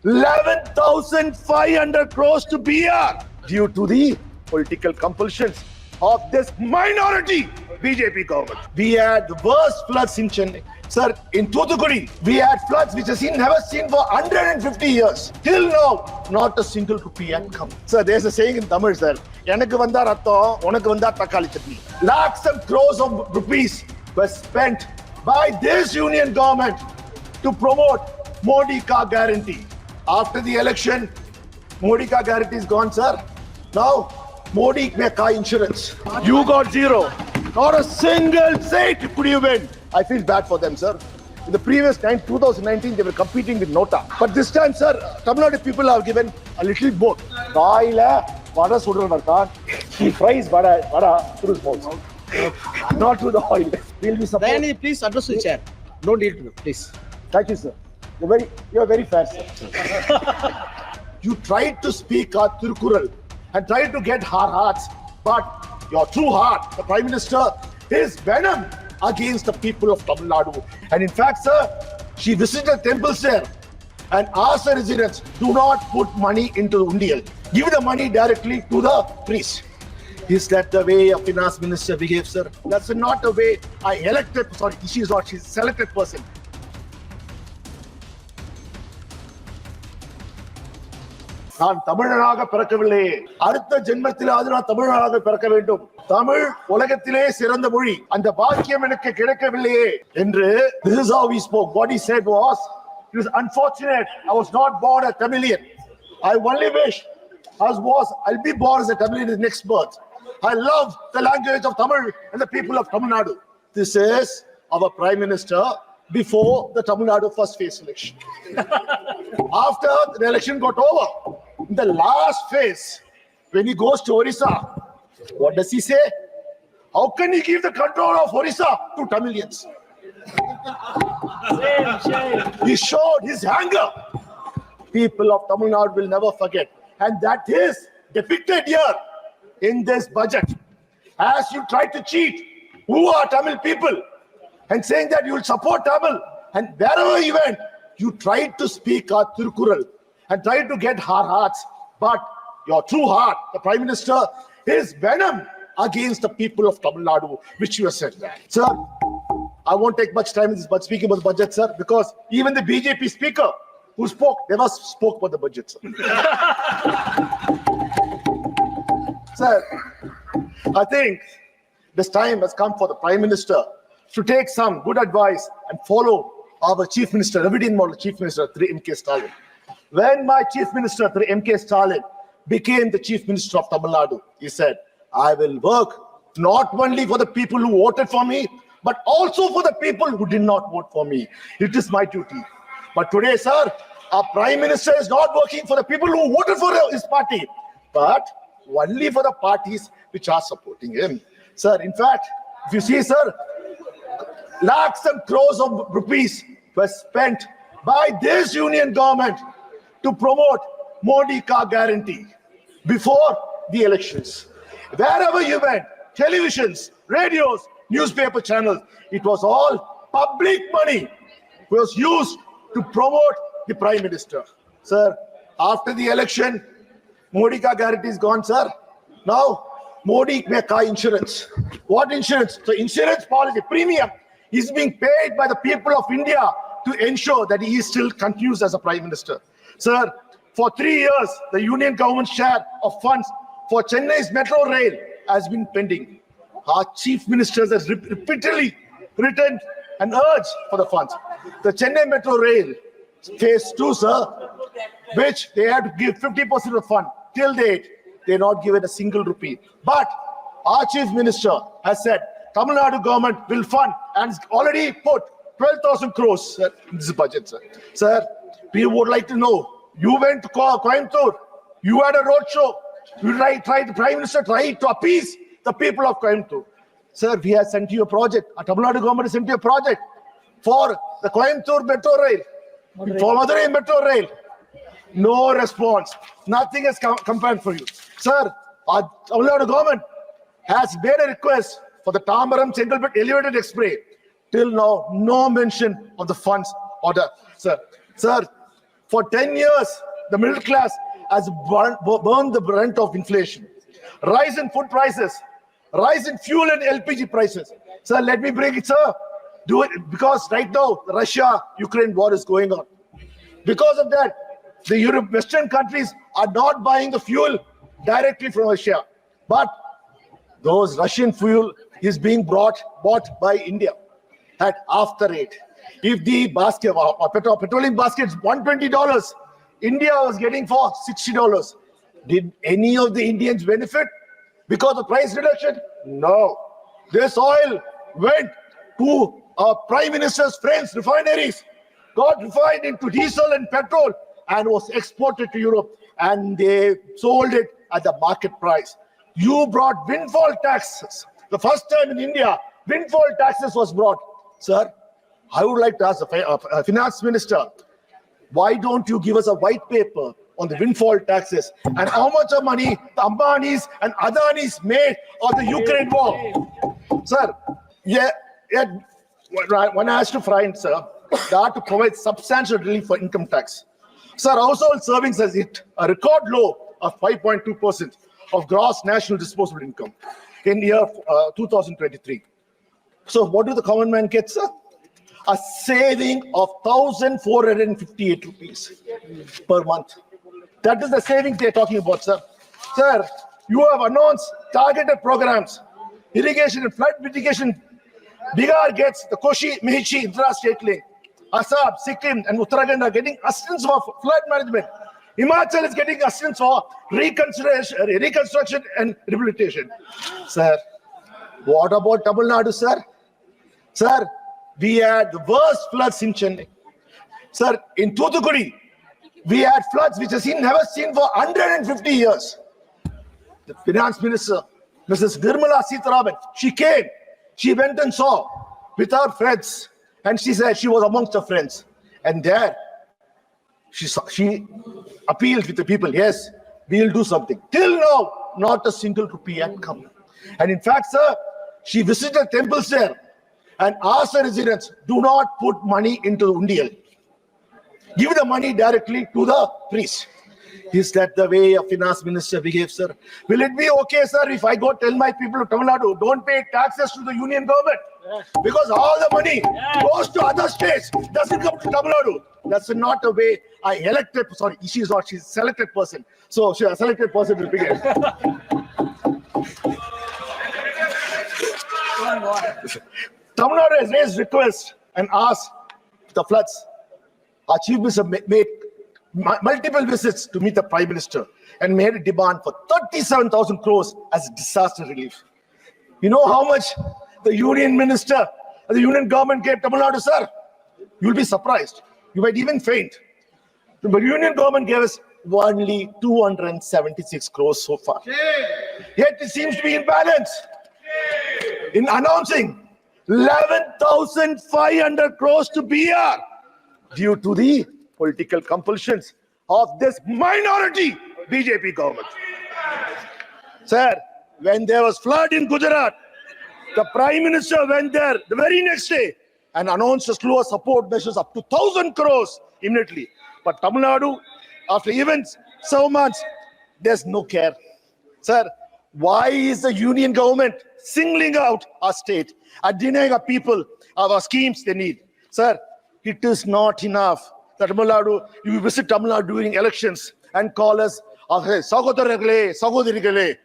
11,500 crores to BR due to the political compulsions of this minority BJP government. We had the worst floods in Chennai. Sir, in Thoothukudi, we had floods which has never seen for 150 years. Till now, not a single rupee had come. Sir, there's a saying in Tamil, sir. Enakku vandha ratham, unakku vandha takkali chutney. Lakhs and crores of rupees were spent by this union government to promote Modi Ka Guarantee. After the election, Modi Ka Guarantee is gone, sir. Now, Modi Ka Insurance. You got zero. Not a single seat could you win. I feel bad for them, sir. In the previous time, 2019, they were competing with Nota. But this time, sir, Tamil Nadu people are given a little both. He fries vada through his balls. Not through the oil. We'll be supporting. Dayanidhi, please address the chair. Don't deal to please. Thank you, sir. You're very fair, sir. You tried to speak our Tirukural and tried to get our hearts, but your true heart, the Prime Minister, is venom against the people of Tamil Nadu. And in fact, sir, she visited temples there and asked the residents, do not put money into the undial. Give the money directly to the priest. Is that the way a finance minister behaves, sir? That's not the way she's a selected person. நான் தமிழனாக பிறக்கவில்லை, அடுத்த ஜென்மத்திலாவது நான் தமிழனாக பிறக்க வேண்டும். தமிழ் உலகத்திலே சிறந்த மொழி, அந்த பாக்கியம் எனக்கு கிடைக்கவில்லையே என்று. This is how he spoke. What he said was, it was unfortunate I was not born a Tamilian. I only wish I'll be born as a Tamilian in the next birth. I love the language of Tamil and the people of Tamil Nadu. This is our Prime Minister before the Tamil Nadu first phase election. After the election got over, in the last phase, when he goes to Orissa, what does he say? How can he give the control of Orissa to Tamilians? He showed his anger. People of Tamil Nadu will never forget. And that is depicted here in this budget. As you try to cheat, who are Tamil people? And saying that you will support Tamil. And wherever you went, you tried to speak our Tirukural and tried to get our hearts. But your true heart, the Prime Minister, is venom against the people of Tamil Nadu, which you have said. Sir, I won't take much time in this, but speaking about the budget, sir, because even the BJP speaker who spoke, never spoke about the budget, sir. Sir, I think this time has come for the Prime Minister to take some good advice and follow our Chief Minister, Widening model Chief Minister, Thri M.K. Stalin. When my Chief Minister, Thri M.K. Stalin, became the Chief Minister of Tamil Nadu, he said, I will work not only for the people who voted for me, but also for the people who did not vote for me. It is my duty. But today, sir, our Prime Minister is not working for the people who voted for his party, but only for the parties which are supporting him. Sir, in fact, if you see, sir, lakhs and crores of rupees were spent by this union government to promote Modi Ka Guarantee before the elections. Wherever you went, televisions, radios, newspaper channels, it was all public money was used to promote the Prime Minister. Sir, after the election, Modi Ka Guarantee is gone, sir. Now, Modi Ka Insurance. What insurance? So insurance policy, premium, is being paid by the people of India to ensure that he still continues as a Prime Minister. Sir, for 3 years, the union government share of funds for Chennai's metro rail has been pending. Our Chief Ministers has repeatedly written and urged for the funds. The Chennai metro rail, phase 2, sir, which they had to give 50% of the fund. Till date, they're not given a single rupee. But our Chief Minister has said, Tamil Nadu government will fund and already put 12,000 crores in this budget, sir. Sir, we would like to know, you went to Coimbatore, you had a road show, the Prime Minister tried to appease the people of Coimbatore. Sir, we have sent you a project, our Tamil Nadu government has sent you a project for the Coimbatore metro rail, for Madurai metro rail. No response, nothing has come back for you. Sir, our Tamil Nadu government has made a request for the Tambaram Chengalpet elevated express. Till now, no mention of the funds order. Sir, For 10 years, the middle class has burned the brunt of inflation. Rise in food prices, rise in fuel and LPG prices. Sir, let me break it, sir. Do it because right now, the Russia-Ukraine war is going on. Because of that, the Western countries are not buying the fuel directly from Russia. But those Russian fuel is being bought by India at half the rate. If the basket, petroleum basket is $120, India was getting for $60. Did any of the Indians benefit because of price reduction? No. This oil went to our Prime Minister's friends' refineries, got refined into diesel and petrol, and was exported to Europe, and they sold it at the market price. You brought windfall taxes. The first time in India, windfall taxes was brought. Sir, I would like to ask the finance minister, why don't you give us a white paper on the windfall taxes and how much of money the Ambanis and Adanis made of the Ukraine war? Sir, one has to find, sir, that to provide substantial relief for income tax. Sir, household savings has hit a record low of 5.2% of gross national disposable income in year 2023. So what do the common man get, sir? A saving of 1,458 rupees per month. That is the savings they're talking about, sir. Sir, you have announced targeted programs, irrigation and flood mitigation. Bihar gets the Koshi Mehichi intra-state link. Assam, Sikkim, and Uttarakhand are getting assistance for flood management. Himachal is getting assistance for reconstruction and rehabilitation. Sir, what about Tamil Nadu, sir? Sir, we had the worst floods in Chennai. Sir, in Thoothukudi, we had floods which has never seen for 150 years. The finance minister, Mrs. Nirmala Sitharaman, she came, she went and saw with her friends, and she said she was amongst her friends. And there, she appealed with the people, yes, we'll do something. Till now, not a single rupee had come. And in fact, sir, she visited temples there and asked the residents, do not put money into the undial. Give the money directly to the priest. Is that the way a finance minister behaves, sir? Will it be okay, sir, if I go tell my people of Tamil Nadu, don't pay taxes to the union government? Because all the money goes to other states, doesn't come to Tamil Nadu. That's not a way I elected, sorry, she's not, she's a selected person. So she's a selected person will begin. Tamil Nadu has raised requests and asked the floods. Our chief minister made multiple visits to meet the prime minister and made a demand for 37,000 crores as disaster relief. You know how much the union minister, the union government gave Tamil Nadu, sir? You'll be surprised. You might even faint. The union government gave us only 276 crores so far. Yet it seems to be in balance. In announcing 11,500 crores to BR due to the political compulsions of this minority BJP government. Sir, when there was flood in Gujarat, the Prime Minister went there the very next day and announced a slew of support measures up to 1,000 crores immediately. But Tamil Nadu, after events, 7 months, there's no care. Sir, why is the union government singling out our state and denying our people our schemes they need? Sir, it is not enough that Tamil Nadu, you visit Tamil Nadu during elections and call us, Sagodharigale.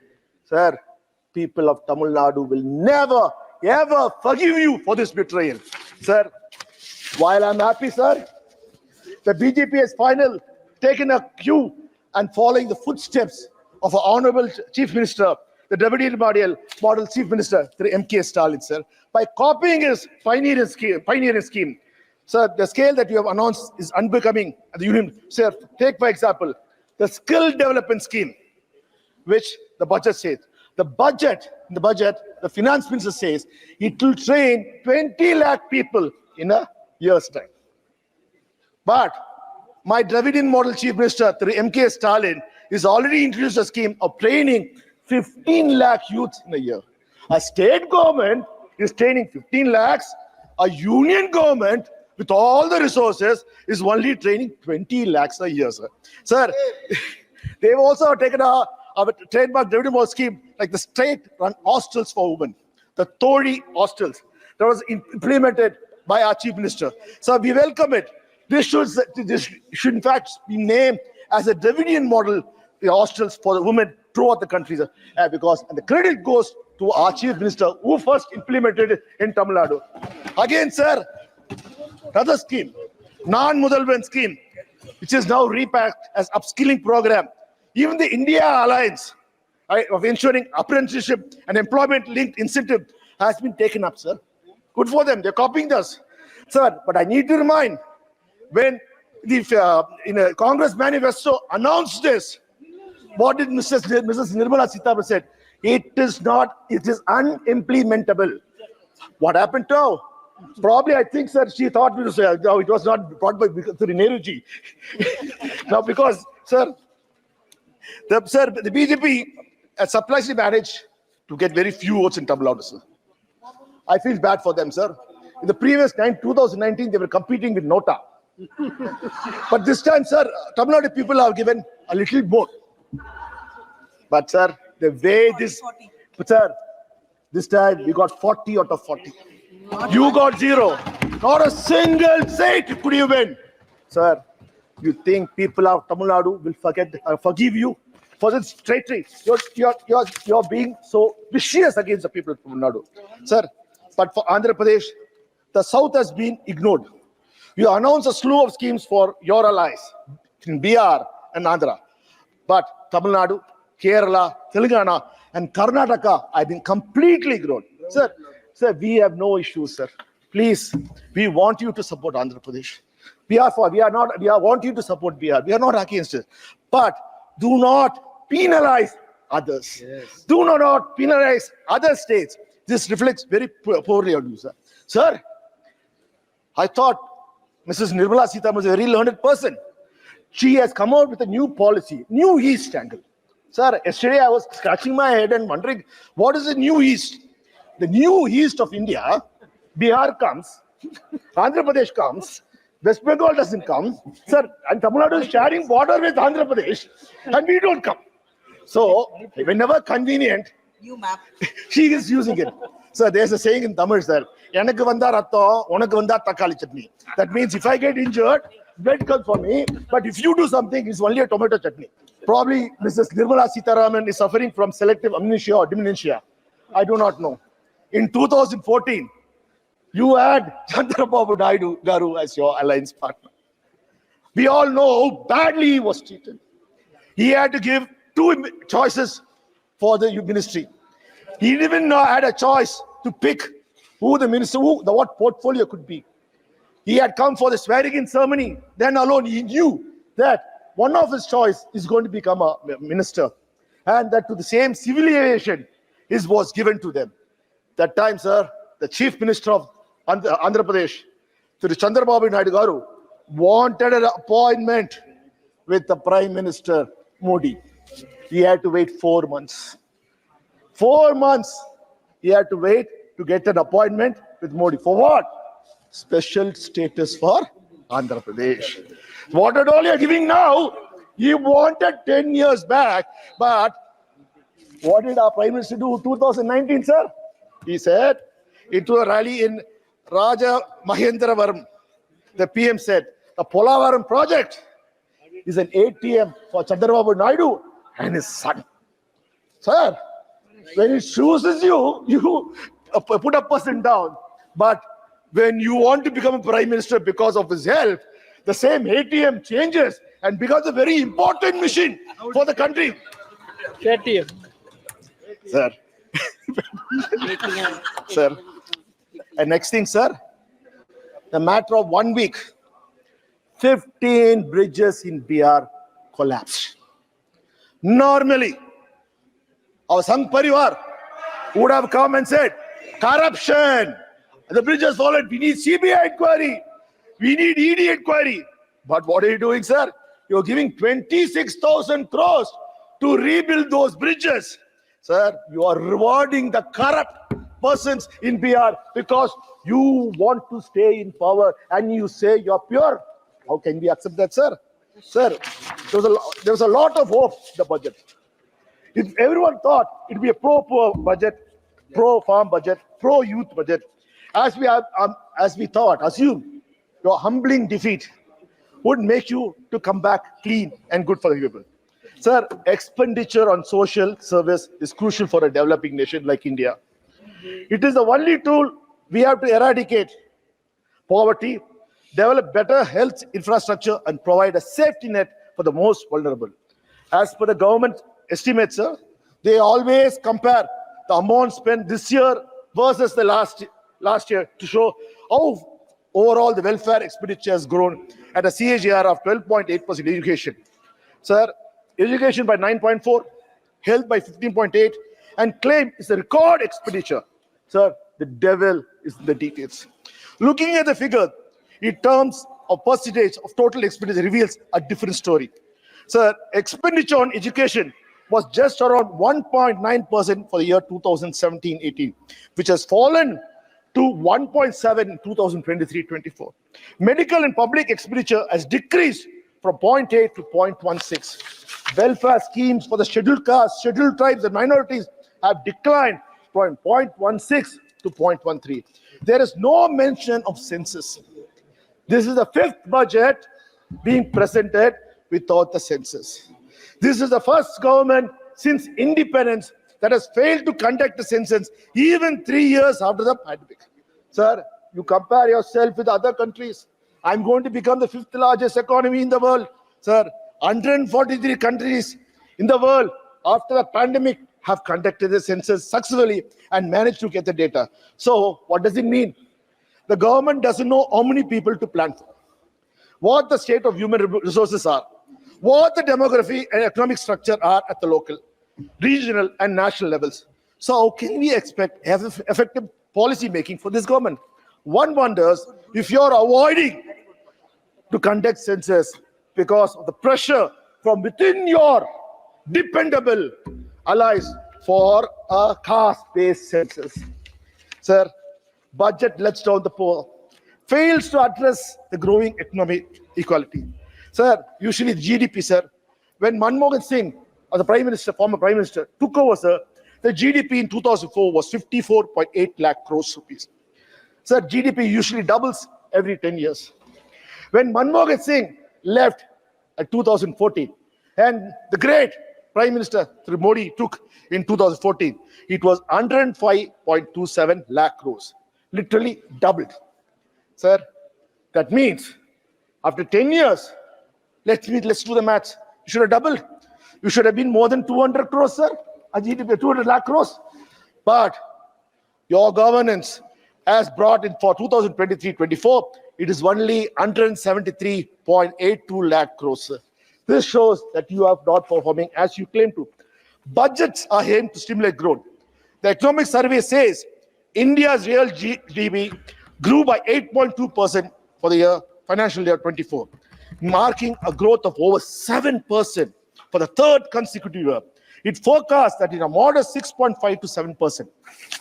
Sir, people of Tamil Nadu will never, ever forgive you for this betrayal. Sir, while I'm happy, sir, the BJP has finally taken a cue and following the footsteps of our Honorable Chief Minister, the Deputy Model Chief Minister, M.K. Stalin, sir, by copying his pioneering scheme. Sir, the scale that you have announced is unbecoming at the union. Sir, take for example, the skill development scheme, which the budget says. The budget, the finance minister says, it will train 20 lakh people in a year's time. But my Dravidian model chief minister, M.K. Stalin, is already introduced a scheme of training 15 lakh youths in a year. A state government is training 15 lakhs. A union government with all the resources, is only training 20 lakhs a year, sir. Sir, they've also taken our trademark Dayanidhi scheme, like the state-run hostels for women, the Tori hostels, that was implemented by our Chief Minister. So we welcome it. This should in fact be named as a Dravidian model, the hostels for the women throughout the country, sir. Because the credit goes to our Chief Minister, who first implemented it in Tamil Nadu. Again, sir, another scheme, non-Mudalvan scheme, which is now repacked as upskilling program. Even the India Alliance of ensuring apprenticeship and employment-linked incentive has been taken up, sir. Good for them. They're copying this, sir. But I need to remind, when the in a Congress manifesto announced this, what did Mrs. Nirmala Sitharaman said? It is unimplementable. What happened to? Probably, I think, sir, she thought it was not brought by Nehruji. Now, because, sir, the BJP has surprisingly managed to get very few votes in Tamil Nadu, sir. I feel bad for them, sir. In the previous 2019, they were competing with Nota. But this time, sir, Tamil Nadu people are given a little more. But, sir, the way this... But, sir, this time we got 40 out of 40. You got 0. Not a single seat could you win. Sir, you think people of Tamil Nadu will forgive you for this treachery? You're being so vicious against the people of Tamil Nadu. Sir, but for Andhra Pradesh, the South has been ignored. You announced a slew of schemes for your allies in Bihar and Andhra. But Tamil Nadu, Kerala, Telangana, and Karnataka have been completely ignored. Sir, we have no issues, sir. Please, we want you to support Andhra Pradesh. We want you to support Bihar. We are not against it. But do not penalize others. Yes. Do not penalize other states. This reflects very poorly on you, sir. Sir, I thought Mrs. Nirmala Sitharaman was a very learned person. She has come out with a new policy, New East angle. Sir, yesterday I was scratching my head and wondering, what is the New East? The New East of India, Bihar comes, Andhra Pradesh comes, West Bengal doesn't come, sir, and Tamil Nadu is sharing border with Andhra Pradesh, and we don't come. So, whenever convenient, she is using it. Sir, there's a saying in Tamil, sir, "Enakku vandha rattam, unakku vandha takkali chutney." That means if I get injured, blood comes for me, but if you do something, it's only a tomato chutney. Probably Mrs. Nirmala Sitharaman is suffering from selective amnesia or dementia. I do not know. In 2014, you had Chandrababu Naidu Garu as your alliance partner. We all know how badly he was treated. He had to give 2 choices for the ministry. He didn't even had a choice to pick who the minister, what portfolio could be. He had come for the swearing-in ceremony. Then alone he knew that one of his choice is going to become a minister, and that to the same civil aviation was given to them. That time, sir, the chief minister of Andhra Pradesh, Sri Chandrababu Naidu Garu, wanted an appointment with the Prime Minister Modi. He had to wait 4 months. 4 months he had to wait to get an appointment with Modi. For what? Special status for Andhra Pradesh. What all you are giving now, he wanted 10 years back. But what did our Prime Minister do in 2019, sir? He said, into a rally in Raja Mahendravaram, the PM said, the Polavaram project is an ATM for Chandrababu Naidu and his son. Sir, when he chooses you, you put a person down. But when you want to become a Prime Minister because of his health, the same ATM changes and becomes a very important machine for the country. ATM. Sir. Sir. And next thing, sir, the matter of 1 week, 15 bridges in Bihar collapsed. Normally, our Sangh Parivar would have come and said, corruption. The bridges followed. We need CBI inquiry. We need ED inquiry. But what are you doing, sir? You're giving 26,000 crores to rebuild those bridges. Sir, you are rewarding the corrupt persons in BR because you want to stay in power and you say you're pure. How can we accept that, sir? Sir, there was a lot of hope in the budget. If everyone thought it'd be a pro-poor budget, pro-farm budget, pro-youth budget, as we assumed, your humbling defeat would make you to come back clean and good for the people. Sir, expenditure on social service is crucial for a developing nation like India. It is the only tool we have to eradicate poverty, develop better health infrastructure, and provide a safety net for the most vulnerable. As per the government estimates, sir, they always compare the amount spent this year versus the last year to show how overall the welfare expenditure has grown at a CAGR of 12.8% education. Sir, education by 9.4, health by 15.8, and claim is a record expenditure. Sir, the devil is in the details. Looking at the figure in terms of percentage of total expenditure reveals a different story. Sir, expenditure on education was just around 1.9% for the year 2017-18, which has fallen to 1.7 in 2023-24. Medical and public expenditure has decreased from 0.8 to 0.16. Welfare schemes for the scheduled castes, scheduled tribes, and minorities have declined from 0.16 to 0.13. There is no mention of census. This is the fifth budget being presented without the census. This is the first government since independence that has failed to conduct a census even 3 years after the pandemic. Sir, you compare yourself with other countries. I'm going to become the fifth largest economy in the world. Sir, 143 countries in the world after the pandemic have conducted the census successfully and managed to get the data. So what does it mean? The government doesn't know how many people to plan for, what the state of human resources are, what the demography and economic structure are at the local, regional, and national levels. So how can we expect effective policy making for this government? One wonders if you're avoiding to conduct census because of the pressure from within your dependable allies for a caste-based census. Sir, budget lets down the poor, fails to address the growing economic equality. Sir, usually the GDP, sir, when Manmohan Singh, as the Prime Minister, former Prime Minister, took over, sir, the GDP in 2004 was 54.8 lakh crores rupees. Sir, GDP usually doubles every 10 years. When Manmohan Singh left at 2014, and the great Prime Minister Modi took in 2014, it was 105.27 lakh crores, literally doubled. Sir, that means after 10 years, let's do the maths. You should have doubled. You should have been more than 200 crores, sir. A GDP, 200 lakh crores. But your governance has brought in for 2023-24, it is only 173.82 lakh crores, sir. This shows that you are not performing as you claim to. Budgets are aimed to stimulate growth. The economic survey says India's real GDP grew by 8.2% for the year, financial year 24, marking a growth of over 7% for the third consecutive year. It forecasts that in a modest 6.5 to 7%.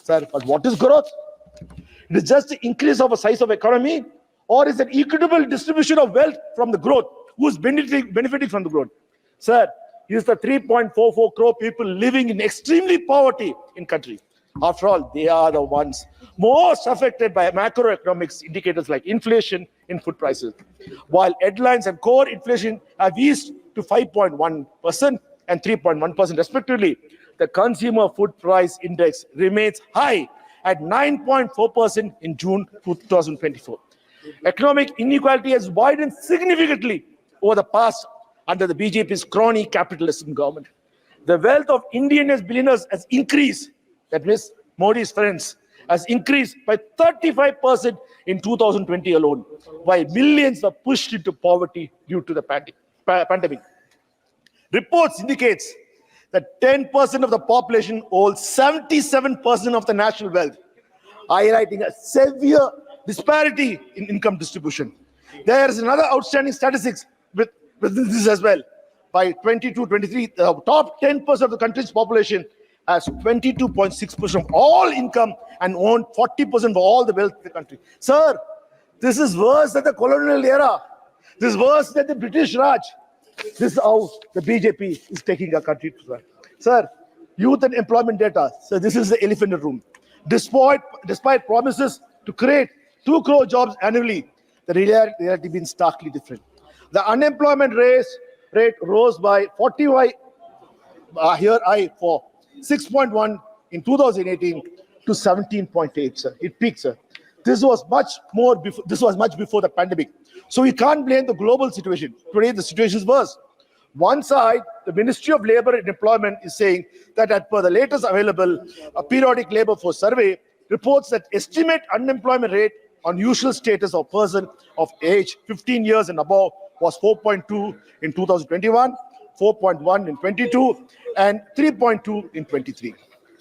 Sir, but what is growth? It is just the increase of a size of economy, or is it equitable distribution of wealth from the growth? Who's benefiting from the growth? Sir, is the 3.44 crore people living in extremely poverty in country. After all, they are the ones most affected by macroeconomics indicators like inflation in food prices. While headlines and core inflation have eased to 5.1% and 3.1% respectively, the consumer food price index remains high at 9.4% in June 2024. Economic inequality has widened significantly over the past under the BJP's crony capitalism government. The wealth of Indian billionaires has increased, that means Modi's friends, has increased by 35% in 2020 alone, while millions were pushed into poverty due to the pandemic. Reports indicates that 10% of the population holds 77% of the national wealth, highlighting a severe disparity in income distribution. There is another outstanding statistics with this as well. By 22-23, the top 10% of the country's population has 22.6% of all income and owned 40% of all the wealth of the country. Sir, this is worse than the colonial era. This is worse than the British Raj. This is how the BJP is taking our country to that. Sir, youth and employment data. So this is the elephant in the room. Despite promises to create 2 crore jobs annually, the reality been starkly different. The unemployment rate rose by 40 for 6.1 in 2018 to 17.8, sir. It peaked, sir. This was much before the pandemic. So we can't blame the global situation. Today the situation is worse. One side, the Ministry of Labour and Employment is saying that as per the latest available periodic labour force survey, reports that estimate unemployment rate on usual status of person of age 15 years and above was 4.2 in 2021, 4.1 in 22, and 3.2 in 23,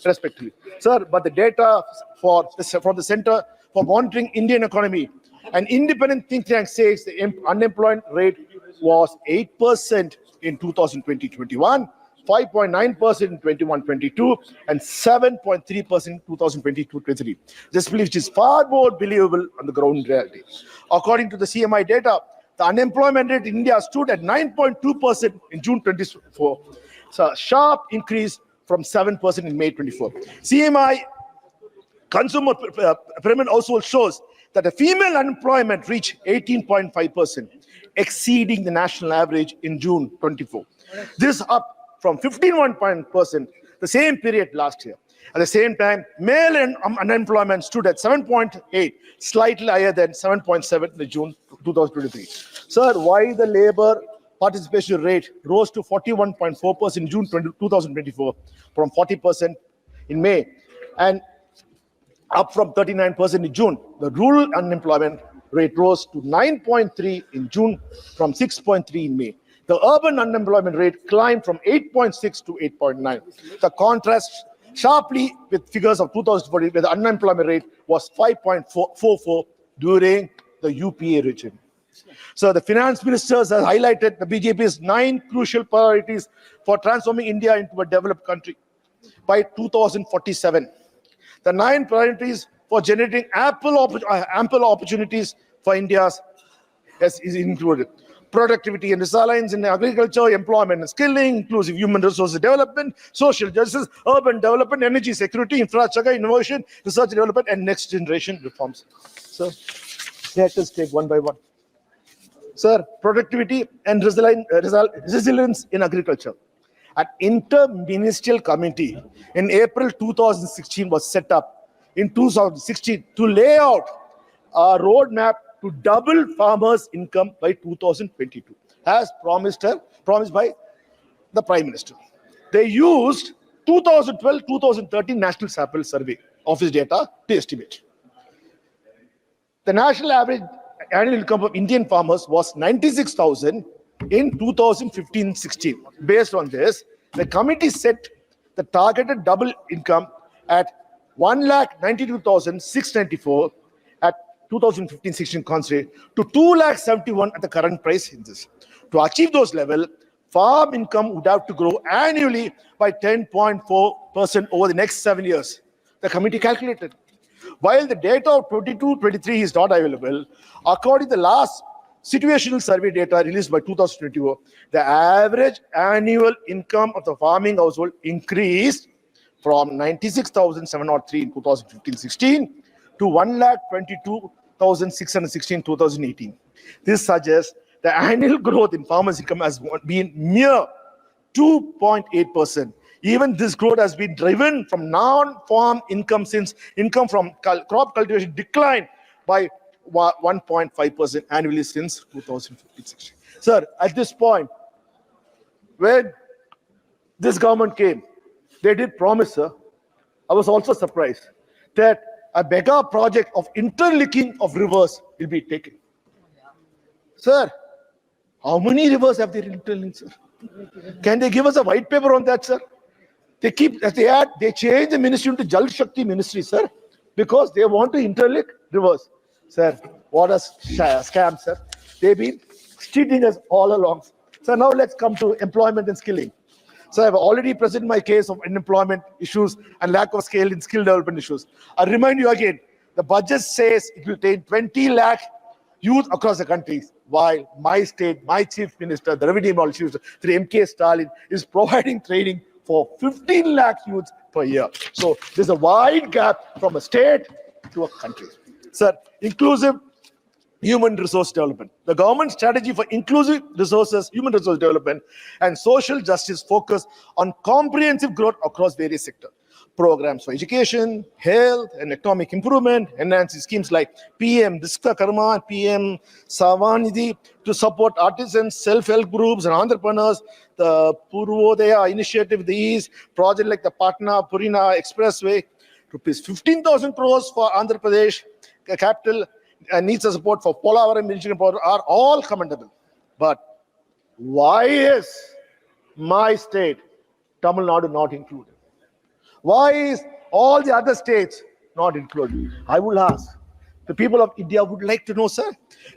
respectively. Sir, but the data from the Center for Monitoring Indian Economy, an independent think tank, says the unemployment rate was 8% in 2020-21, 5.9% in 21-22, and 7.3% in 2022-23. This belief is far more believable on the ground reality. According to the CMI data, the unemployment rate in India stood at 9.2% in June 24. So a sharp increase from 7% in May 24. CMI Consumer Pyramid Household shows that the female unemployment reached 18.5%, exceeding the national average in June 24. This up from 15.1% the same period last year. At the same time, male unemployment stood at 7.8, slightly higher than 7.7 in June 2023. Sir, why the labor participation rate rose to 41.4% in June 2024 from 40% in May and up from 39% in June? The rural unemployment rate rose to 9.3 in June from 6.3 in May. The urban unemployment rate climbed from 8.6 to 8.9. The contrast sharply with figures of 2014, where the unemployment rate was 5.44 during the UPA regime. So the finance ministers have highlighted the BJP's 9 crucial priorities for transforming India into a developed country by 2047. The 9 priorities for generating ample opportunities for India is included: productivity and resilience in agriculture, employment and skilling, inclusive human resources development, social justice, urban development, energy security, infrastructure, innovation, research development, and next generation reforms. So let us take one by one. Sir, productivity and resilience in agriculture. An inter-ministerial committee in April 2016 was set up in 2016 to lay out a roadmap to double farmers' income by 2022, as promised by the Prime Minister. They used 2012-2013 National Sample Survey Office data to estimate. The national average annual income of Indian farmers was 96,000 in 2015-16. Based on this, the committee set the targeted double income at 1,92,694 at 2015-16 concentrate to 2,71,000 at the current price in this. To achieve those levels, farm income would have to grow annually by 10.4% over the next 7 years. The committee calculated. While the data of 22-23 is not available, according to the last situational survey data released by 2024, the average annual income of the farming household increased from 96,703 in 2015-16 to 1,22,616 in 2018. This suggests the annual growth in farmers' income has been mere 2.8%. Even this growth has been driven from non-farm income, since income from crop cultivation declined by 1.5% annually since 2015-16. Sir, at this point, when this government came, they did promise, sir. I was also surprised that a mega project of interlinking of rivers will be taken. Sir, how many rivers have they interlinked, sir? Can they give us a white paper on that, sir? They change the ministry into Jal Shakti ministry, sir, because they want to interlink rivers. Sir, what a scam, sir. They've been cheating us all along. So now let's come to employment and skilling. So I've already presented my case of unemployment issues and lack of scale in skill development issues. I remind you again, the budget says it will take 20 lakh youth across the country, while my state, my chief minister, the Revenue Minister, through MK Stalin, is providing training for 15 lakh youths per year. So there's a wide gap from a state to a country. Sir, inclusive human resource development. The government strategy for inclusive resources, human resource development, and social justice focus on comprehensive growth across various sectors. Programs for education, health, and economic improvement, enhancing schemes like PM Vishwakarma and PM Savanidhi to support artisans, self-help groups, and entrepreneurs. The Purvodaya initiative, the East project like the Patna Purina Expressway, rupees 15,000 crores for Andhra Pradesh capital needs a support for Polavaram engineering power are all commendable. But why is my state, Tamil Nadu, not included? Why is all the other states not included? I will ask. The people of India would like to know, sir.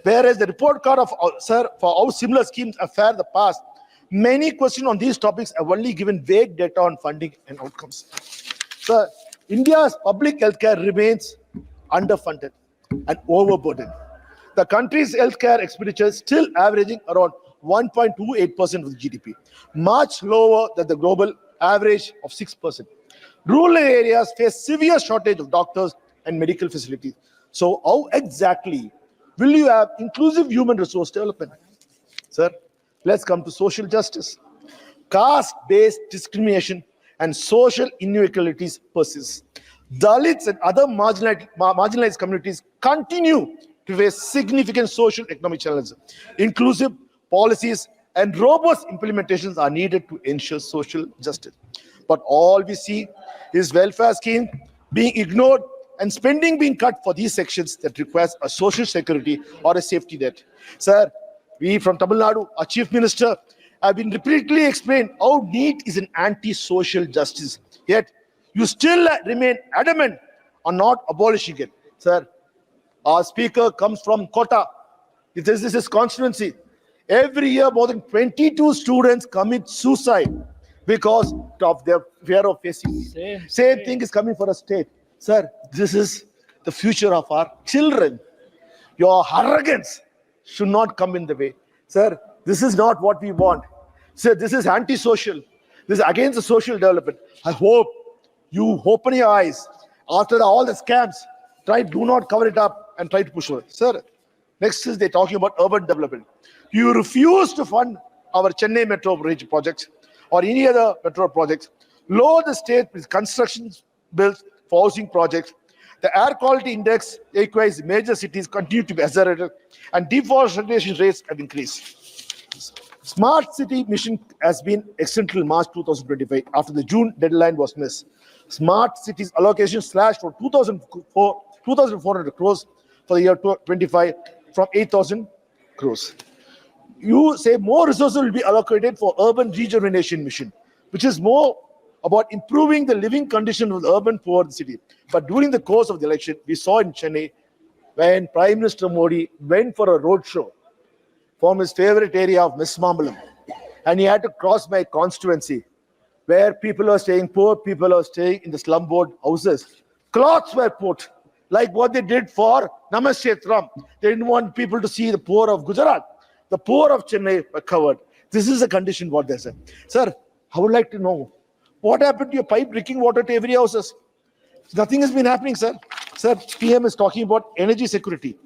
Whereas the report card of, sir, for how similar schemes have fared the past, many questions on these topics have only given vague data on funding and outcomes. Sir, India's public healthcare remains underfunded and overburdened. The country's healthcare expenditure is still averaging around 1.28% of the GDP, much lower than the global average of 6%. Rural areas face severe shortage of doctors and medical facilities. So how exactly will you have inclusive human resource development? Sir, let's come to social justice. Caste-based discrimination and social inequalities persist. Dalits and other marginalized communities continue to face significant social economic challenges. Inclusive policies and robust implementations are needed to ensure social justice. But all we see is welfare schemes being ignored and spending being cut for these sections that requires a social security or a safety net. Sir, we from Tamil Nadu, our chief minister, have been repeatedly explained how NEET is an anti-social justice. Yet, you still remain adamant on not abolishing it. Sir, our speaker comes from Kota. This is his constituency. Every year, more than 22 students commit suicide because of their fear of facing. Same thing is coming for a state. Sir, this is the future of our children. Your arrogance should not come in the way. Sir, this is not what we want. Sir, this is anti-social. This is against the social development. I hope you open your eyes after all the scams. Do not cover it up and try to push it. Sir, next is they're talking about urban development. You refuse to fund our Chennai metro bridge projects or any other metro projects. Lower the state with construction bills for housing projects. The air quality index requires major cities continue to be accelerated and deforestation rates have increased. Smart city mission has been extended till March 2025 after the June deadline was missed. Smart cities allocation slashed from 2,400 crores for the year 25 from 8,000 crores. You say more resources will be allocated for urban rejuvenation mission, which is more about improving the living condition of the urban poor in the city. But during the course of the election, we saw in Chennai when Prime Minister Modi went for a roadshow from his favorite area of Mismambalam, and he had to cross my constituency where people are staying, poor people are staying in the slum board houses. Cloths were put, like what they did for Namashetram. They didn't want people to see the poor of Gujarat. The poor of Chennai were covered. This is the condition what they said. Sir, I would like to know, what happened to your pipe drinking water to every houses? Nothing has been happening, sir. Sir, PM is talking about energy security.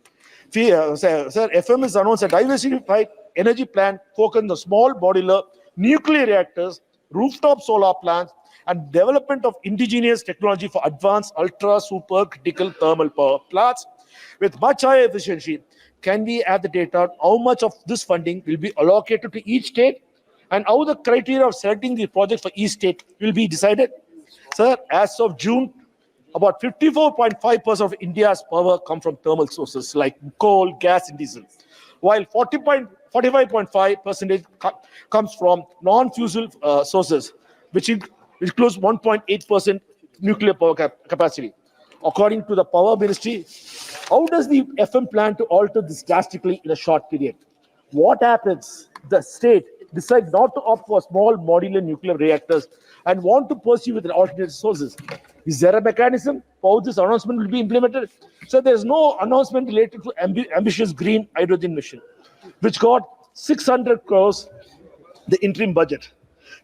Sir, FM has announced a diversified energy plan focused on small modular nuclear reactors, rooftop solar plants, and development of indigenous technology for advanced ultra supercritical thermal power plants with much higher efficiency. Can we have the data on how much of this funding will be allocated to each state and how the criteria of selecting the project for each state will be decided? Sir, as of June, about 54.5% of India's power comes from thermal sources like coal, gas, and diesel, while 45.5% comes from non-fossil sources, which includes 1.8% nuclear power capacity. According to the Power Ministry, how does the FM plan to alter this drastically in a short period? What happens? The state decide not to opt for small modular nuclear reactors and want to pursue with alternate sources? Is there a mechanism for how this announcement will be implemented? So there is no announcement related to ambitious green hydrogen mission, which got 600 crores the interim budget.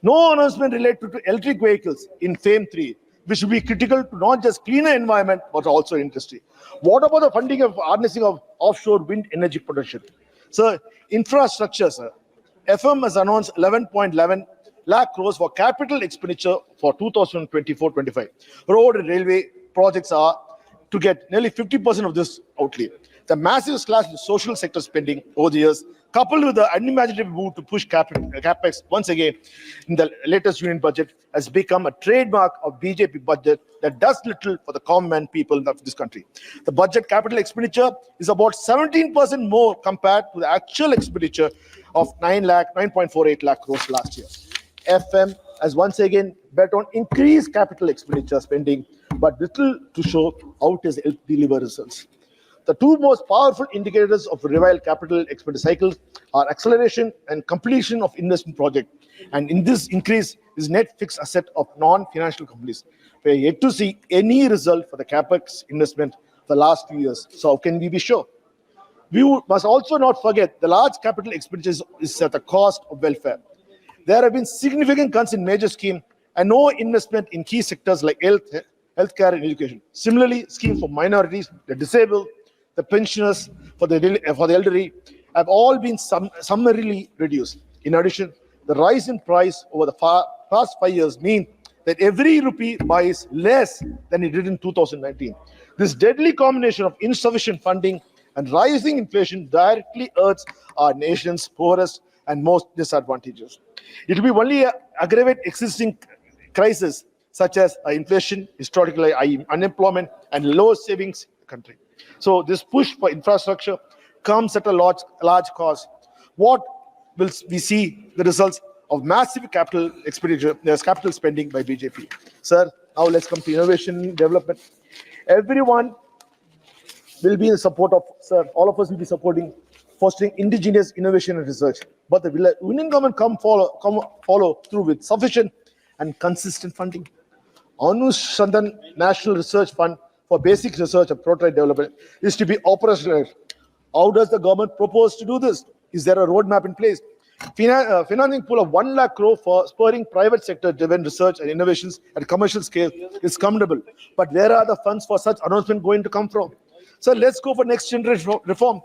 No announcement related to electric vehicles in FAME 3, which will be critical to not just cleaner environment, but also industry. What about the funding of harnessing of offshore wind energy production? So, infrastructure, sir. FM has announced 11.11 lakh crores for capital expenditure for 2024-25. Road and railway projects are to get nearly 50% of this outlay. The massive slash in social sector spending over the years, coupled with the unimaginative move to push capex once again in the latest union budget, has become a trademark of BJP budget that does little for the common people of this country. The budget capital expenditure is about 17% more compared to the actual expenditure of 9.48 lakh crores last year. FM has once again bet on increased capital expenditure spending, but little to show how it has helped deliver results. The two most powerful indicators of revival capital expenditure cycles are acceleration and completion of investment project. And in this increase is net fixed asset of non-financial companies. We are yet to see any result for the capex investment for the last few years. So how can we be sure? We must also not forget the large capital expenditures is at the cost of welfare. There have been significant cuts in major schemes and no investment in key sectors like healthcare and education. Similarly, schemes for minorities, the disabled, the pensioners, for the elderly have all been summarily reduced. In addition, the rise in price over the past 5 years means that every rupee buys less than it did in 2019. This deadly combination of insufficient funding and rising inflation directly hurts our nation's poorest and most disadvantaged. It will be only aggravate existing crises such as inflation, historically high unemployment, and low savings in the country. So this push for infrastructure comes at a large cost. What will we see the results of massive capital expenditure, there's capital spending by BJP. Sir, now let's come to innovation development. Everyone will be in support of, sir, all of us will be supporting fostering indigenous innovation and research. But the Union government follow through with sufficient and consistent funding. Anushandan National Research Fund for basic research and prototype development is to be operational. How does the government propose to do this? Is there a roadmap in place? Financing pool of 1 lakh crore for spurring private sector driven research and innovations at commercial scale is commendable. But where are the funds for such announcement going to come from? So let's go for next generation reform.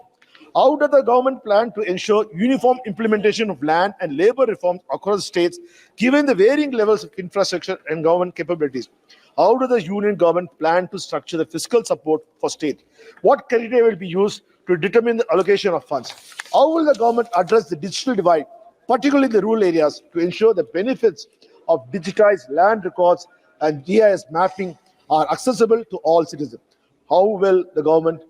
How does the government plan to ensure uniform implementation of land and labor reforms across states, given the varying levels of infrastructure and government capabilities? How does the union government plan to structure the fiscal support for state? What criteria will be used to determine the allocation of funds? How will the government address the digital divide, particularly in the rural areas, to ensure the benefits of digitized land records and GIS mapping are accessible to all citizens? How will the government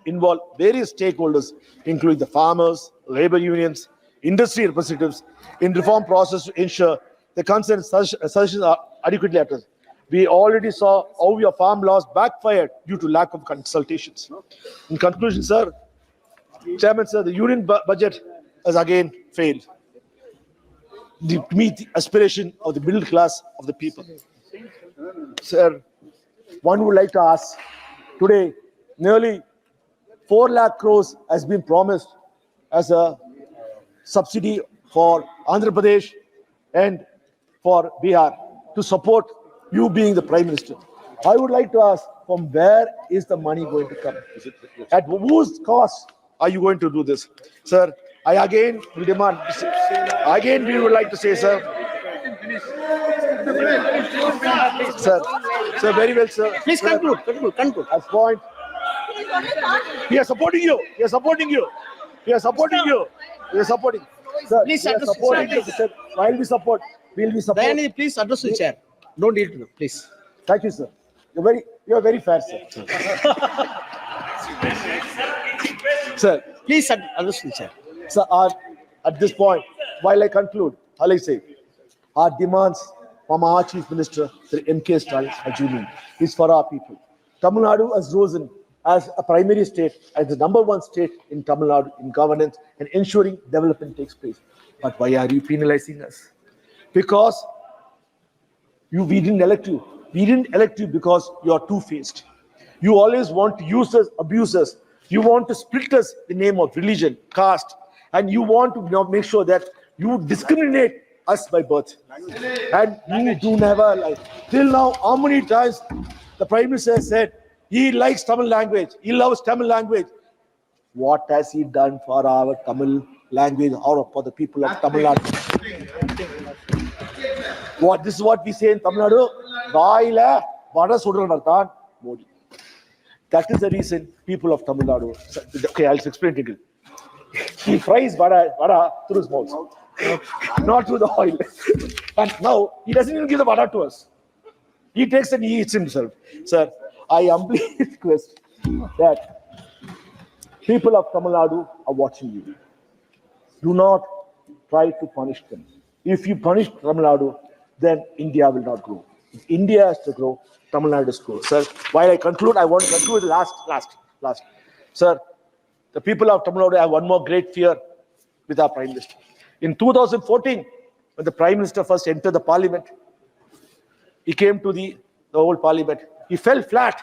involve various stakeholders, including the farmers, labor unions, industry representatives, in reform process to ensure the concerned suggestions are adequately addressed? We already saw how your farm laws backfired due to lack of consultations. In conclusion, sir, Chairman, sir, the union budget has again failed to meet the aspiration of the middle class of the people. Sir, one would like to ask, today, nearly 4 lakh crores has been promised as a subsidy for Andhra Pradesh and for Bihar to support you being the Prime Minister. I would like to ask, from where is the money going to come? At whose cost are you going to do this? Sir, I again will demand, again we would like to say, sir, sir, very well, sir. Please conclude. As point, we are supporting you. We are supporting you. We are supporting you. We are supporting. Sir, Please we are address the supporting chair. you. Sir. While we support, we'll be supporting. Dayanidhi, please address the chair. Don't need to know, please. Thank you, sir. You are very fair, sir. Sir, Please address the chair. sir, at this point, while I conclude, all I say, our demands from our Chief Minister, Sir M.K. Stalin, is for our people. Tamil Nadu has risen as a primary state, as the number one state in Tamil Nadu in governance and ensuring development takes place. But why are you penalizing us? Because we didn't elect you. We didn't elect you because you are two-faced. You always want to use us, abuse us. You want to split us in the name of religion, caste, and you want to make sure that you discriminate us by birth. And you do never like. Till now, how many times the Prime Minister said he likes Tamil language, he loves Tamil language. What has he done for our Tamil language or for the people of Tamil Nadu? This is what we say in Tamil Nadu. Vaila vada sudranarthan Modi. That is the reason people of Tamil Nadu. Okay, I'll explain it again. He fries vada through his mouth, not through the oil. And now he doesn't even give the vada to us. He takes and he eats himself. Sir, I humbly request that people of Tamil Nadu are watching you. Do not try to punish them. If you punish Tamil Nadu, then India will not grow. If India has to grow, Tamil Nadu has to grow. Sir, while I conclude, I want to conclude the last. Sir, the people of Tamil Nadu have one more great fear with our Prime Minister. In 2014, when the Prime Minister first entered the Parliament, he came to the old Parliament. He fell flat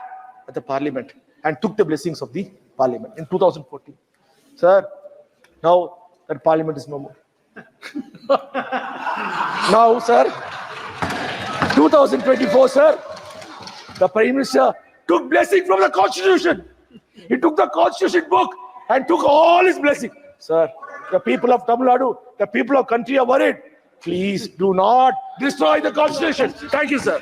at the Parliament and took the blessings of the Parliament in 2014. Sir, now that Parliament is no more. Now, sir, 2024, sir, the Prime Minister took blessing from the Constitution. He took the Constitution book and took all his blessing. Sir, the people of Tamil Nadu, the people of country are worried. Please do not destroy the Constitution. Thank you, sir.